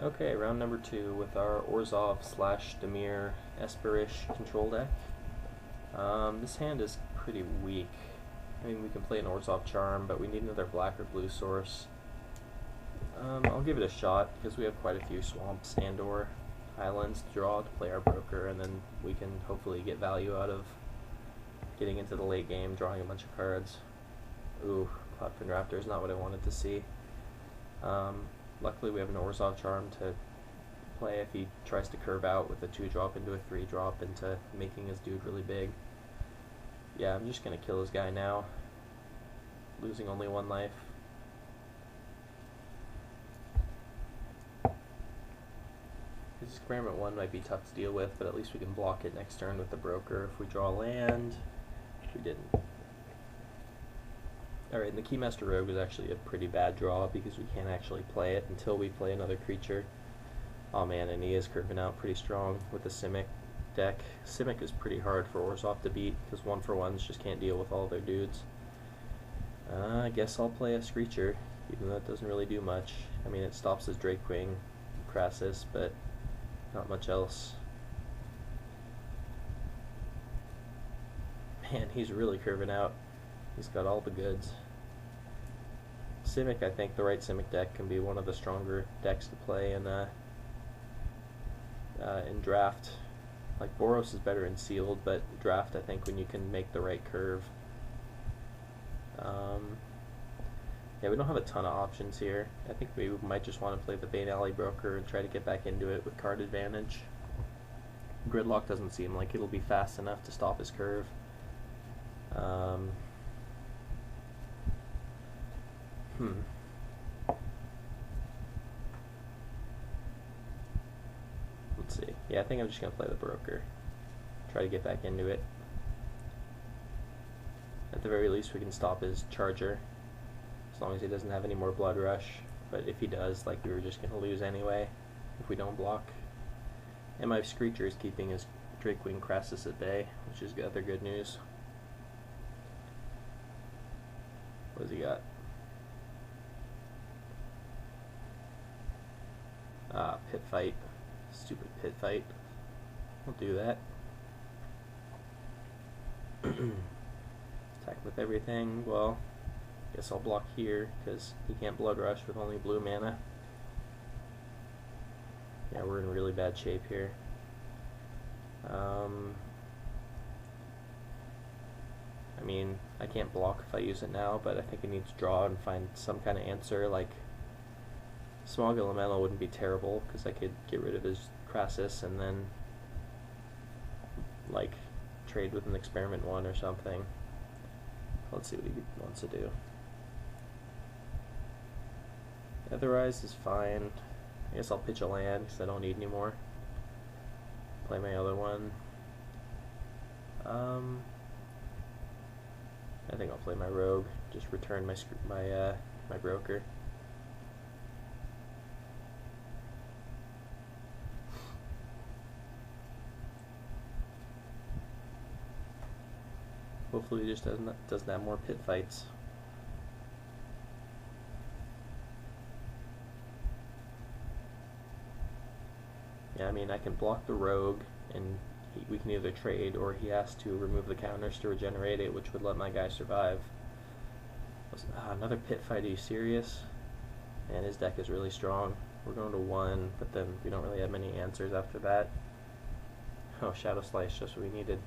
Okay, round number 2 with our Orzhov slash Demir Esperish control deck. This hand is pretty weak. I mean, we can play an Orzhov Charm, but we need another black or blue source. I'll give it a shot because we have quite a few swamps and or islands to draw to play our broker, and then we can hopefully get value out of getting into the late game, drawing a bunch of cards. Ooh, Cloudfin Raptor is not what I wanted to see. Luckily we have an Orzhov Charm to play if he tries to curve out with a 2-drop into a 3-drop into making his dude really big. Yeah, I'm just going to kill this guy now, losing only 1 life. His Experiment 1 might be tough to deal with, but at least we can block it next turn with the broker if we draw land. We didn't. Alright, and the Keymaster Rogue is actually a pretty bad draw because we can't actually play it until we play another creature. Oh man, and he is curving out pretty strong with the Simic deck. Simic is pretty hard for Orzhov to beat because 1-for-1s just can't deal with all their dudes. I guess I'll play a Screecher, even though it doesn't really do much. I mean, it stops his Drakewing Crassus, but not much else. Man, he's really curving out. He's got all the goods. Simic, I think the right Simic deck can be one of the stronger decks to play in draft. Like Boros is better in sealed, but draft I think when you can make the right curve. Yeah, we don't have a ton of options here. I think we might just want to play the Bane Alley Broker and try to get back into it with card advantage. Gridlock doesn't seem like it'll be fast enough to stop his curve. Let's see. Yeah, I think I'm just going to play the broker. Try to get back into it. At the very least, we can stop his charger, as long as he doesn't have any more Blood Rush. But if he does, like, we were just going to lose anyway if we don't block. And my Screecher is keeping his Drakewing Crassus at bay, which is other good news. What does he got? Pit Fight. Stupid Pit Fight. We'll do that. Attack with everything. Well, guess I'll block here because he can't Blood Rush with only blue mana. Yeah, we're in really bad shape here. I mean, I can't block if I use it now, but I think I need to draw and find some kind of answer. Like, Smog Elemental wouldn't be terrible because I could get rid of his Crassus and then, like, trade with an Experiment 1 or something. Let's see what he wants to do. Otherize is fine. I guess I'll pitch a land because I don't need any more. Play my other one. I think I'll play my Rogue. Just return my broker. Hopefully he just doesn't have more pit fights. Yeah, I mean, I can block the Rogue, and we can either trade, or he has to remove the counters to regenerate it, which would let my guy survive. Another pit fight, are you serious? Man, his deck is really strong. We're going to 1, but then we don't really have many answers after that. Oh, Shadow Slice, just what we needed.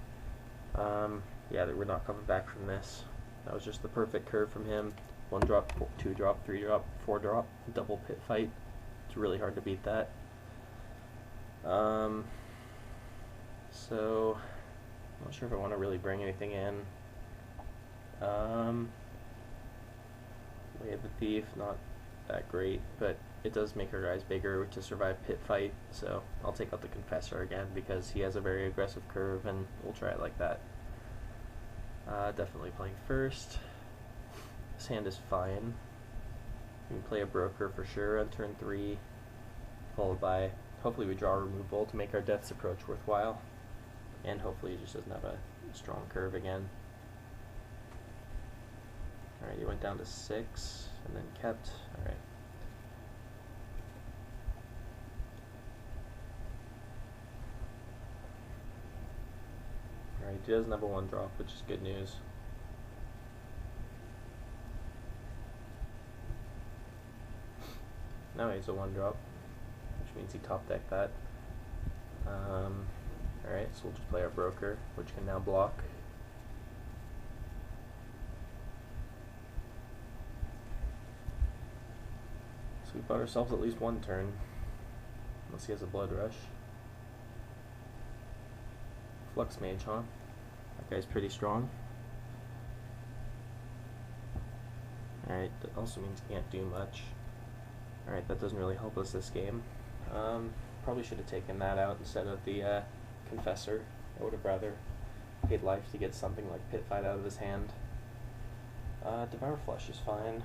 Yeah, we're not coming back from this. That was just the perfect curve from him. 1-drop, 2-drop, 3-drop, 4-drop, double pit fight. It's really hard to beat that. So, I'm not sure if I want to really bring anything in. Way of the Thief, not that great, but it does make our guys bigger to survive pit fight, so I'll take out the Confessor again because he has a very aggressive curve, and we'll try it like that. Definitely playing first. This hand is fine. We can play a broker for sure on turn 3, followed by, hopefully we draw a removal to make our Death's Approach worthwhile, and hopefully he just doesn't have a strong curve again. Alright, you went down to 6, and then kept. Alright. he doesn't have a 1-drop, which is good news. Now he has a 1-drop, which means he top decked that. Alright, so we'll just play our broker, which can now block. So we bought ourselves at least 1 turn, unless he has a blood rush. Flux Mage, huh? That guy's pretty strong. Alright, that also means he can't do much. Alright, that doesn't really help us this game. Probably should have taken that out instead of the Confessor. I would have rather paid life to get something like Pit Fight out of his hand. Devour Flesh is fine.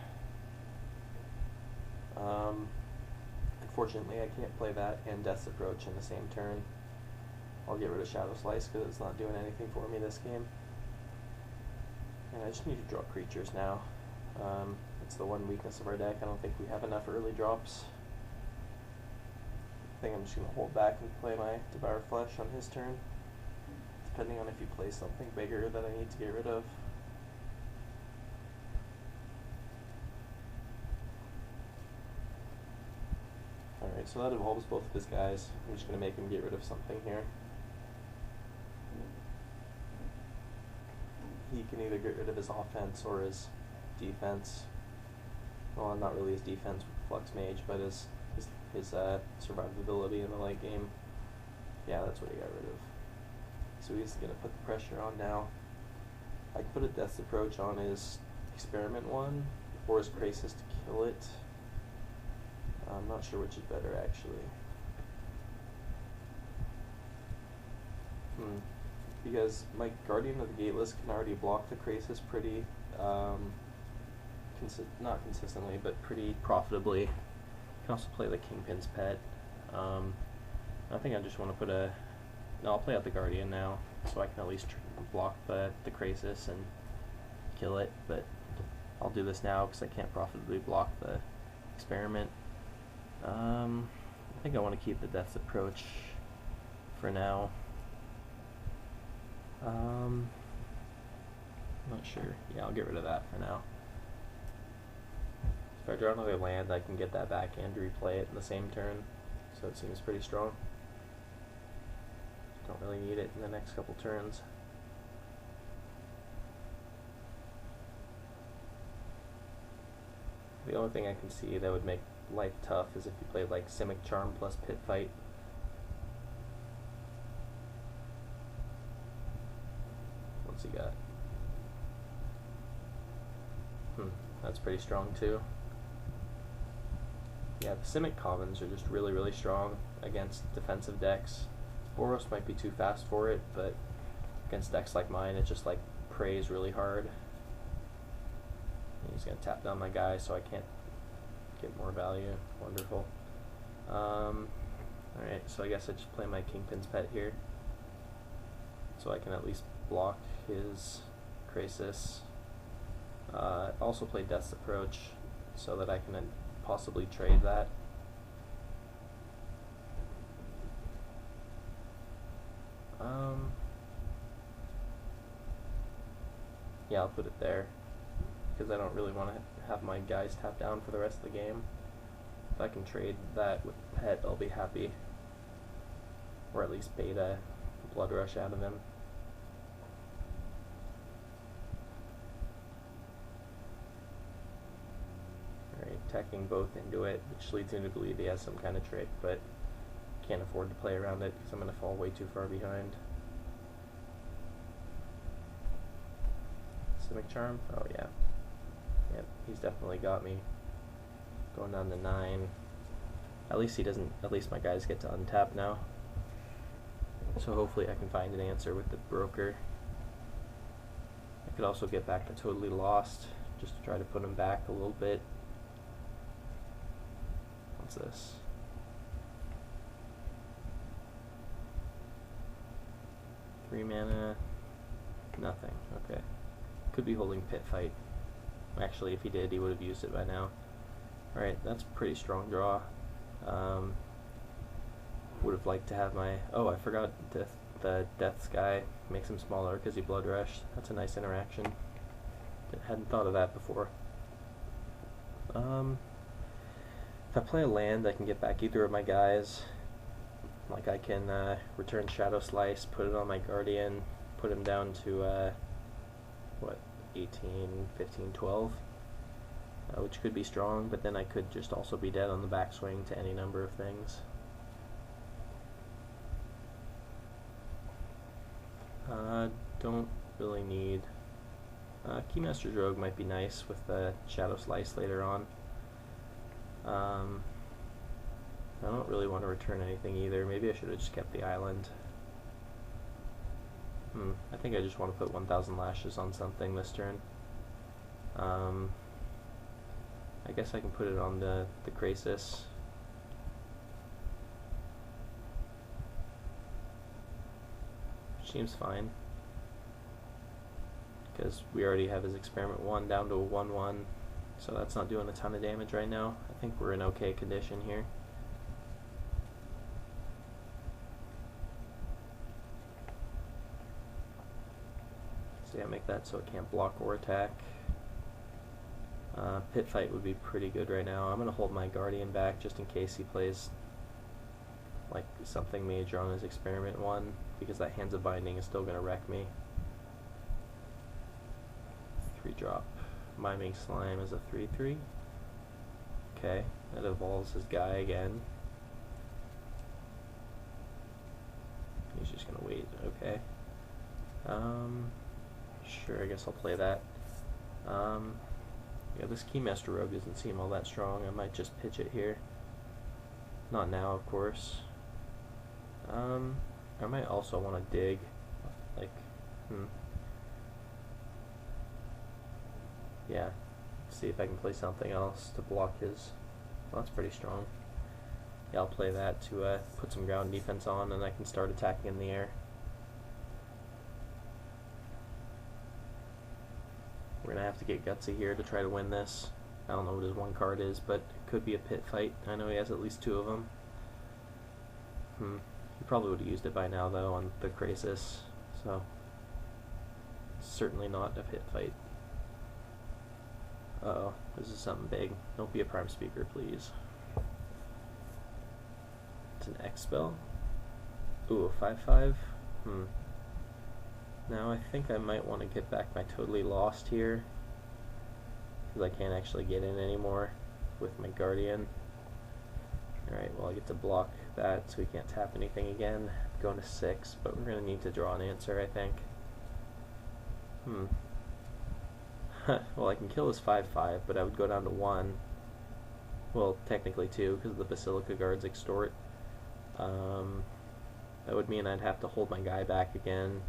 Unfortunately, I can't play that and Death's Approach in the same turn. I'll get rid of Shadow Slice because it's not doing anything for me this game. And I just need to draw creatures now. It's the one weakness of our deck. I don't think we have enough early drops. I think I'm just going to hold back and play my Devour Flesh on his turn, depending on if he plays something bigger that I need to get rid of. Alright, so that involves both of his guys. I'm just going to make him get rid of something here. He can either get rid of his offense or his defense. Well, not really his defense with Flux Mage, but his survivability in the late game. Yeah, that's what he got rid of. So he's going to put the pressure on now. I can put a Death's Approach on his Experiment one, or his Krasis to kill it. I'm not sure which is better, actually. Because my Guardian of the Gateless can already block the Krasis pretty, not consistently, but pretty profitably. I can also play the Kingpin's Pet. I think I just want to put a... No, I'll play out the Guardian now, so I can at least block the Krasis and kill it, but I'll do this now because I can't profitably block the Experiment. I think I want to keep the Death's Approach for now. Not sure. Yeah, I'll get rid of that for now. If I draw another land, I can get that back and replay it in the same turn, so it seems pretty strong. Don't really need it in the next couple turns. The only thing I can see that would make life tough is if you played like Simic Charm plus Pit Fight. What's he got? That's pretty strong too. Yeah, the Simic commons are just really, really strong against defensive decks. Boros might be too fast for it, but against decks like mine, it just like prays really hard. He's gonna tap down my guy, so I can't get more value. Wonderful. Alright, so I guess I just play my Kingpin's Pet here, so I can at least block his Krasis. Also play Death's Approach, so that I can possibly trade that. Yeah, I'll put it there, because I don't really want to have my guys tap down for the rest of the game. If I can trade that with Pet, I'll be happy. Or at least bait a Blood Rush out of him. Alright, tacking both into it, which leads me to believe he has some kind of trick, but can't afford to play around it because I'm going to fall way too far behind. Simic Charm? Oh yeah. Yep, he's definitely got me. Going down to 9. At least he doesn't, at least my guys get to untap now. So hopefully I can find an answer with the broker. I could also get back to Totally Lost, just to try to put him back a little bit. What's this? Three mana, nothing, okay. Could be holding Pit Fight. Actually, if he did, he would have used it by now. Alright, that's a pretty strong draw. Would have liked to have my... Oh, I forgot to the Death's guy, makes him smaller because he Blood Rush. That's a nice interaction. Hadn't thought of that before. If I play a land, I can get back either of my guys. Like I can return Shadow Slice, put it on my Guardian, put him down to, what, 18, 15, 12? Which could be strong, but then I could just also be dead on the backswing to any number of things. Don't really need... Keymaster's Rogue might be nice with the Shadow Slice later on. I don't really want to return anything either. Maybe I should have just kept the island. I think I just want to put 1,000 lashes on something this turn. I guess I can put it on the Krasis. Which seems fine. Because we already have his Experiment 1 down to a 1-1. So that's not doing a ton of damage right now. I think we're in okay condition here. So yeah, make that so it can't block or attack. Pit Fight would be pretty good right now. I'm going to hold my Guardian back just in case he plays like something major on his Experiment 1, because that Hands of Binding is still going to wreck me. 3-drop. Miming Slime is a 3/3. Okay, that evolves his guy again. He's just going to wait. Okay. Sure, I guess I'll play that. Yeah, this Keymaster Rogue doesn't seem all that strong. I might just pitch it here. Not now, of course. I might also want to dig. Like, yeah. Let's see if I can play something else to block his... Well, that's pretty strong. Yeah, I'll play that to put some ground defense on, and I can start attacking in the air. We're going to have to get gutsy here to try to win this. I don't know what his one card is, but it could be a pit fight. I know he has at least 2 of them. He probably would have used it by now, though, on the Krasis. So, certainly not a pit fight. Uh-oh, this is something big. Don't be a Prime Speaker, please. It's an X spell. Ooh, a 5/5? Now I think I might want to get back my Totally Lost here, because I can't actually get in anymore with my Guardian. Alright, well I get to block that so we can't tap anything again. Going to 6, but we're going to need to draw an answer, I think. Well, I can kill his 5/5, but I would go down to 1. Well, technically 2, because the Basilica Guards extort. That would mean I'd have to hold my guy back again.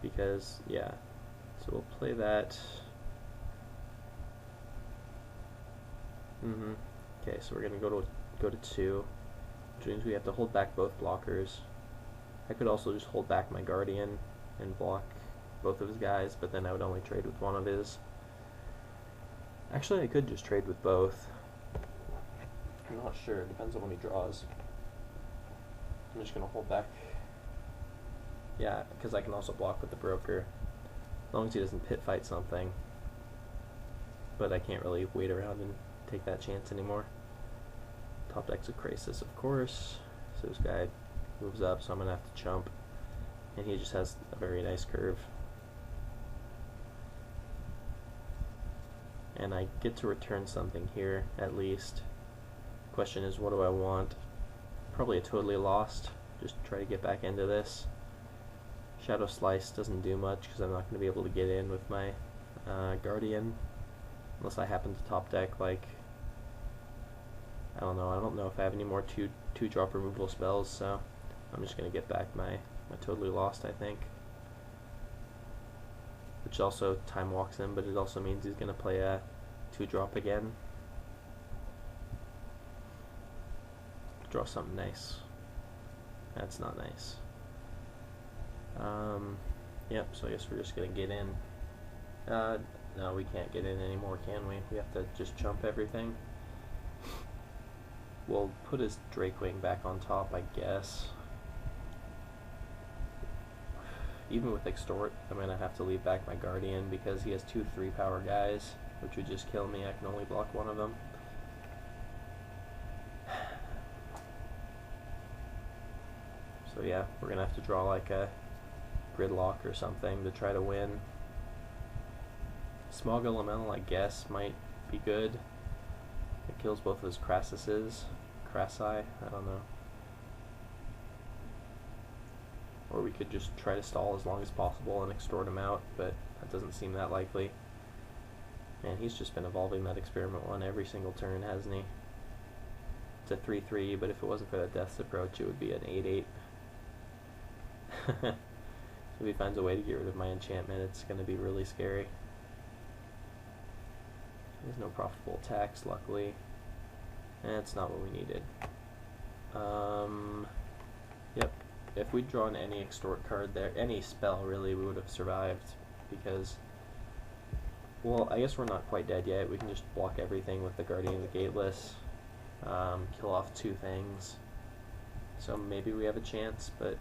Because, yeah. So we'll play that. Okay, so we're gonna go to 2, which means we have to hold back both blockers. I could also just hold back my Guardian and block both of his guys, but then I would only trade with one of his. Actually, I could just trade with both. I'm not sure. It depends on when he draws. I'm just gonna hold back. Yeah, because I can also block with the Broker, as long as he doesn't pit fight something. But I can't really wait around and take that chance anymore. Top deck's a Krasis, of course. So this guy moves up, so I'm gonna have to chump, and he just has a very nice curve. And I get to return something here, at least. Question is, what do I want? Probably a Totally Lost, just to try to get back into this. Shadow Slice doesn't do much because I'm not going to be able to get in with my Guardian, unless I happen to top deck, like, I don't know if I have any more two-drop removal spells, so I'm just going to get back my Totally Lost, I think. Which also time walks him, but it also means he's going to play a 2-drop again. Draw something nice. That's not nice. Yep, so I guess we're just going to get in. No, we can't get in anymore, can we? We have to just chump everything. we'll put his Drakewing back on top, I guess. Even with Extort, I'm going to have to leave back my Guardian because he has 2 3-power guys, which would just kill me. I can only block one of them. So yeah, we're going to have to draw like a Gridlock or something to try to win. Smog Elemental, I guess, might be good. It kills both of his Crassuses. Crassi, I don't know. Or we could just try to stall as long as possible and extort him out, but that doesn't seem that likely. Man, he's just been evolving that Experiment 1 every single turn, hasn't he? It's a 3-3, but if it wasn't for that Death's Approach, it would be an 8-8. If he finds a way to get rid of my enchantment, it's going to be really scary. There's no profitable attacks, luckily. And it's not what we needed. Yep. If we'd drawn any Extort card there, any spell really, we would have survived. Because, well, I guess we're not quite dead yet. We can just block everything with the Guardian of the Gateless. Kill off 2 things. So maybe we have a chance, but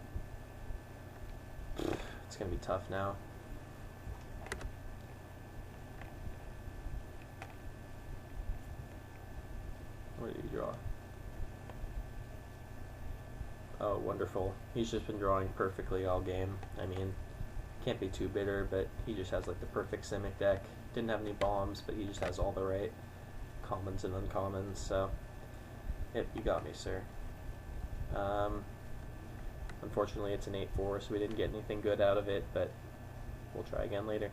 it's going to be tough now. What did he draw? Oh, wonderful. He's just been drawing perfectly all game. I mean, can't be too bitter, but he just has like the perfect Simic deck. Didn't have any bombs, but he just has all the right commons and uncommons, so yep, you got me, sir. Unfortunately, it's an 8-4, so we didn't get anything good out of it, but we'll try again later.